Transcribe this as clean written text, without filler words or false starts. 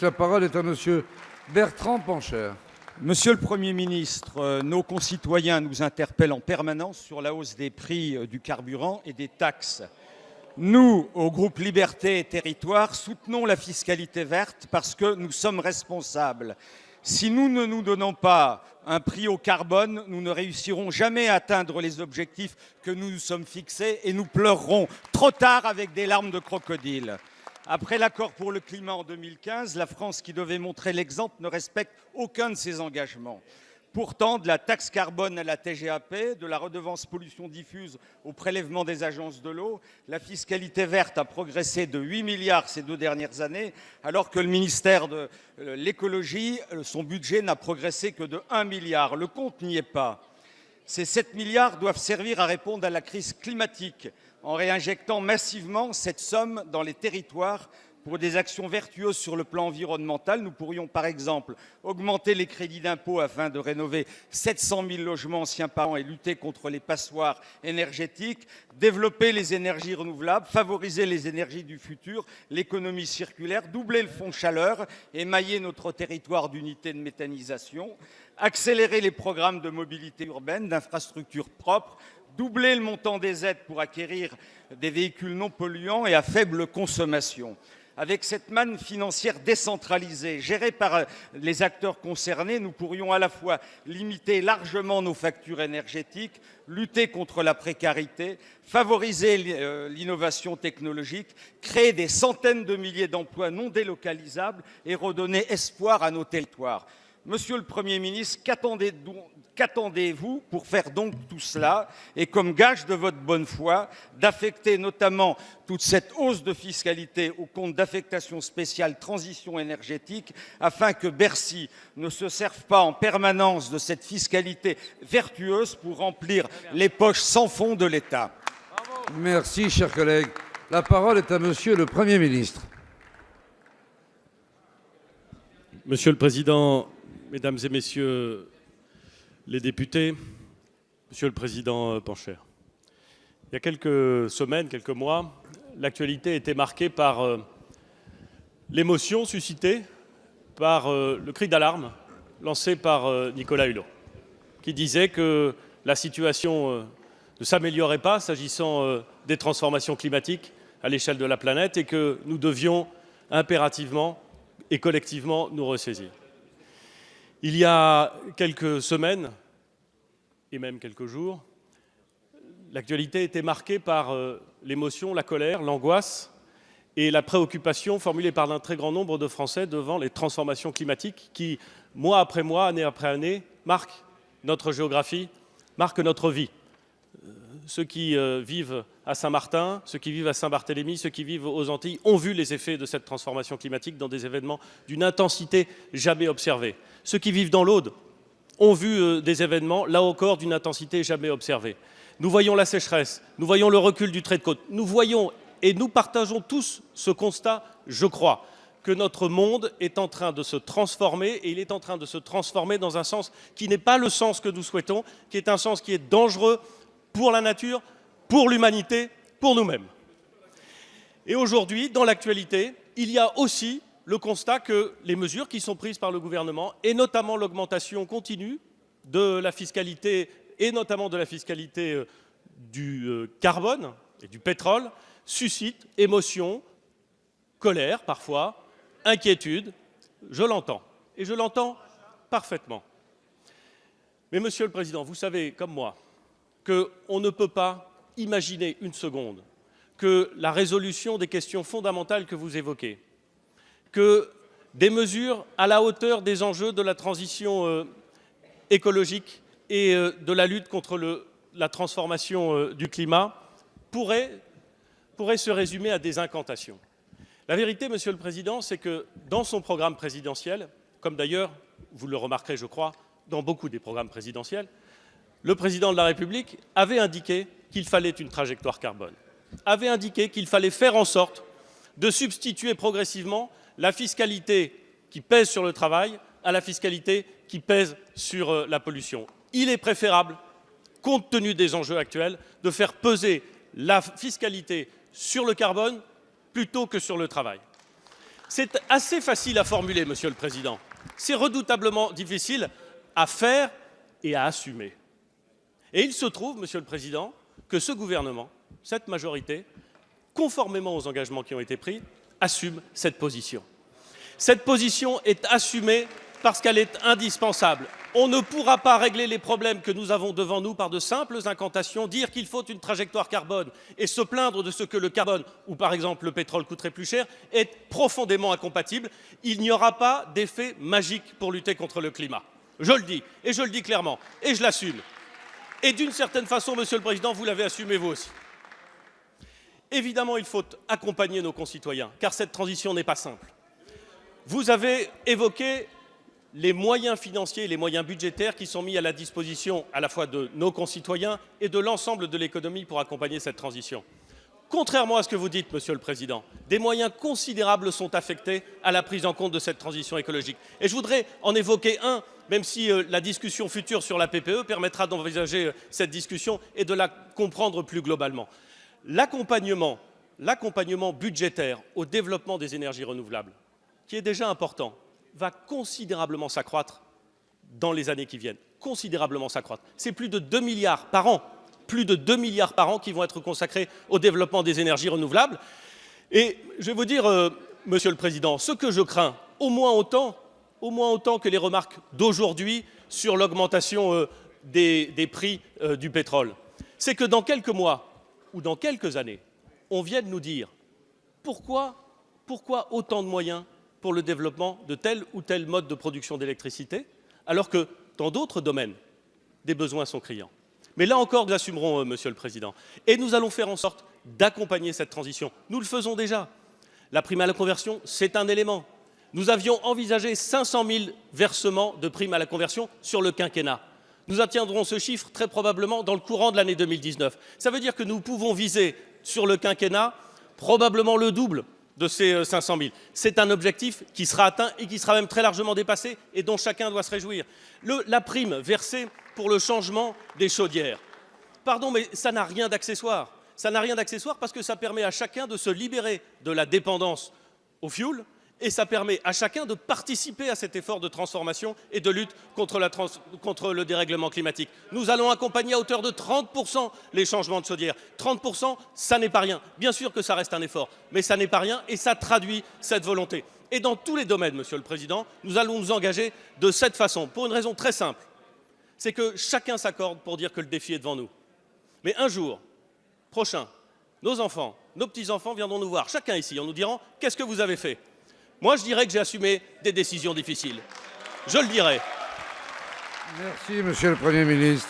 La parole est à monsieur Bertrand Pancher. Monsieur le Premier ministre, nos concitoyens nous interpellent en permanence sur la hausse des prix du carburant et des taxes. Nous, au groupe Liberté et Territoires, soutenons la fiscalité verte parce que nous sommes responsables. Si nous ne nous donnons pas un prix au carbone, nous ne réussirons jamais à atteindre les objectifs que nous nous sommes fixés et nous pleurerons trop tard avec des larmes de crocodile. Après l'accord pour le climat en 2015, la France, qui devait montrer l'exemple, ne respecte aucun de ses engagements. Pourtant, de la taxe carbone à la TGAP, de la redevance pollution diffuse au prélèvement des agences de l'eau, la fiscalité verte a progressé de 8 milliards ces 2 dernières années, alors que le ministère de l'écologie, son budget n'a progressé que de 1 milliard. Le compte n'y est pas. Ces 7 milliards doivent servir à répondre à la crise climatique, en réinjectant massivement cette somme dans les territoires pour des actions vertueuses sur le plan environnemental. Nous pourrions par exemple augmenter les crédits d'impôt afin de rénover 700 000 logements anciens par an et lutter contre les passoires énergétiques, développer les énergies renouvelables, favoriser les énergies du futur, l'économie circulaire, doubler le fonds chaleur, émailler notre territoire d'unités de méthanisation, accélérer les programmes de mobilité urbaine, d'infrastructures propres, doubler le montant des aides pour acquérir des véhicules non polluants et à faible consommation. Avec cette manne financière décentralisée, gérée par les acteurs concernés, nous pourrions à la fois limiter largement nos factures énergétiques, lutter contre la précarité, favoriser l'innovation technologique, créer des centaines de milliers d'emplois non délocalisables et redonner espoir à nos territoires. Monsieur le Premier ministre, qu'attendez-vous pour faire donc tout cela et comme gage de votre bonne foi, d'affecter notamment toute cette hausse de fiscalité au compte d'affectation spéciale transition énergétique afin que Bercy ne se serve pas en permanence de cette fiscalité vertueuse pour remplir les poches sans fond de l'État. Merci, cher collègue. La parole est à monsieur le Premier ministre. Monsieur le Président, Mesdames et Messieurs les députés, Monsieur le Président Pancher, il y a quelques semaines, quelques mois, l'actualité était marquée par l'émotion suscitée par le cri d'alarme lancé par Nicolas Hulot, qui disait que la situation ne s'améliorait pas s'agissant des transformations climatiques à l'échelle de la planète et que nous devions impérativement et collectivement nous ressaisir. Il y a quelques semaines, et même quelques jours, l'actualité était marquée par l'émotion, la colère, l'angoisse et la préoccupation formulée par un très grand nombre de Français devant les transformations climatiques qui, mois après mois, année après année, marquent notre géographie, marquent notre vie. Ceux qui vivent à Saint-Martin, ceux qui vivent à Saint-Barthélemy, ceux qui vivent aux Antilles ont vu les effets de cette transformation climatique dans des événements d'une intensité jamais observée. Ceux qui vivent dans l'Aude ont vu des événements, là encore, d'une intensité jamais observée. Nous voyons la sécheresse, nous voyons le recul du trait de côte, nous voyons et nous partageons tous ce constat, je crois, que notre monde est en train de se transformer et il est en train de se transformer dans un sens qui n'est pas le sens que nous souhaitons, qui est un sens qui est dangereux pour la nature, pour l'humanité, pour nous-mêmes. Et aujourd'hui, dans l'actualité, il y a aussi le constat que les mesures qui sont prises par le gouvernement, et notamment l'augmentation continue de la fiscalité, et notamment de la fiscalité du carbone et du pétrole, suscitent émotion, colère parfois, inquiétude. Je l'entends, et je l'entends parfaitement. Mais Monsieur le Président, vous savez, comme moi, qu'on ne peut pas imaginer une seconde que la résolution des questions fondamentales que vous évoquez, que des mesures à la hauteur des enjeux de la transition écologique et de la lutte contre la transformation du climat pourraient se résumer à des incantations. La vérité, Monsieur le Président, c'est que dans son programme présidentiel, comme d'ailleurs, vous le remarquerez, je crois, dans beaucoup des programmes présidentiels, le Président de la République avait indiqué qu'il fallait une trajectoire carbone, avait indiqué qu'il fallait faire en sorte de substituer progressivement la fiscalité qui pèse sur le travail à la fiscalité qui pèse sur la pollution. Il est préférable, compte tenu des enjeux actuels, de faire peser la fiscalité sur le carbone plutôt que sur le travail. C'est assez facile à formuler, Monsieur le Président. C'est redoutablement difficile à faire et à assumer. Et il se trouve, Monsieur le Président, que ce gouvernement, cette majorité, conformément aux engagements qui ont été pris, assume cette position. Cette position est assumée parce qu'elle est indispensable. On ne pourra pas régler les problèmes que nous avons devant nous par de simples incantations, dire qu'il faut une trajectoire carbone et se plaindre de ce que le carbone, ou par exemple le pétrole coûterait plus cher, est profondément incompatible. Il n'y aura pas d'effet magique pour lutter contre le climat. Je le dis, et je le dis clairement, et je l'assume. Et d'une certaine façon, Monsieur le Président, vous l'avez assumé vous aussi. Évidemment, il faut accompagner nos concitoyens, car cette transition n'est pas simple. Vous avez évoqué les moyens financiers et les moyens budgétaires qui sont mis à la disposition à la fois de nos concitoyens et de l'ensemble de l'économie pour accompagner cette transition. Contrairement à ce que vous dites, Monsieur le Président, des moyens considérables sont affectés à la prise en compte de cette transition écologique. Et je voudrais en évoquer un, même si la discussion future sur la PPE permettra d'envisager cette discussion et de la comprendre plus globalement. L'accompagnement budgétaire au développement des énergies renouvelables, qui est déjà important, va considérablement s'accroître dans les années qui viennent. Considérablement s'accroître. C'est plus de 2 milliards par an. Plus de 2 milliards par an qui vont être consacrés au développement des énergies renouvelables. Et je vais vous dire, Monsieur le Président, ce que je crains, au moins autant que les remarques d'aujourd'hui sur l'augmentation des prix du pétrole, c'est que dans quelques mois ou dans quelques années, on vienne nous dire pourquoi autant de moyens pour le développement de tel ou tel mode de production d'électricité, alors que dans d'autres domaines, des besoins sont criants. Mais là encore, nous assumerons, Monsieur le Président. Et nous allons faire en sorte d'accompagner cette transition. Nous le faisons déjà. La prime à la conversion, c'est un élément. Nous avions envisagé 500 000 versements de prime à la conversion sur le quinquennat. Nous atteindrons ce chiffre très probablement dans le courant de l'année 2019. Ça veut dire que nous pouvons viser sur le quinquennat probablement le double de ces 500 000. C'est un objectif qui sera atteint et qui sera même très largement dépassé et dont chacun doit se réjouir. La prime versée pour le changement des chaudières. Pardon, mais ça n'a rien d'accessoire. Ça n'a rien d'accessoire parce que ça permet à chacun de se libérer de la dépendance au fioul et ça permet à chacun de participer à cet effort de transformation et de lutte contre le dérèglement climatique. Nous allons accompagner à hauteur de 30% les changements de chaudière. 30%, ça n'est pas rien. Bien sûr que ça reste un effort, mais ça n'est pas rien et ça traduit cette volonté. Et dans tous les domaines, Monsieur le Président, nous allons nous engager de cette façon, pour une raison très simple. C'est que chacun s'accorde pour dire que le défi est devant nous. Mais un jour prochain, nos enfants, nos petits-enfants viendront nous voir, chacun ici, en nous dirant « Qu'est-ce que vous avez fait ?» Moi, je dirais que j'ai assumé des décisions difficiles. Je le dirai. Merci, Monsieur le Premier ministre.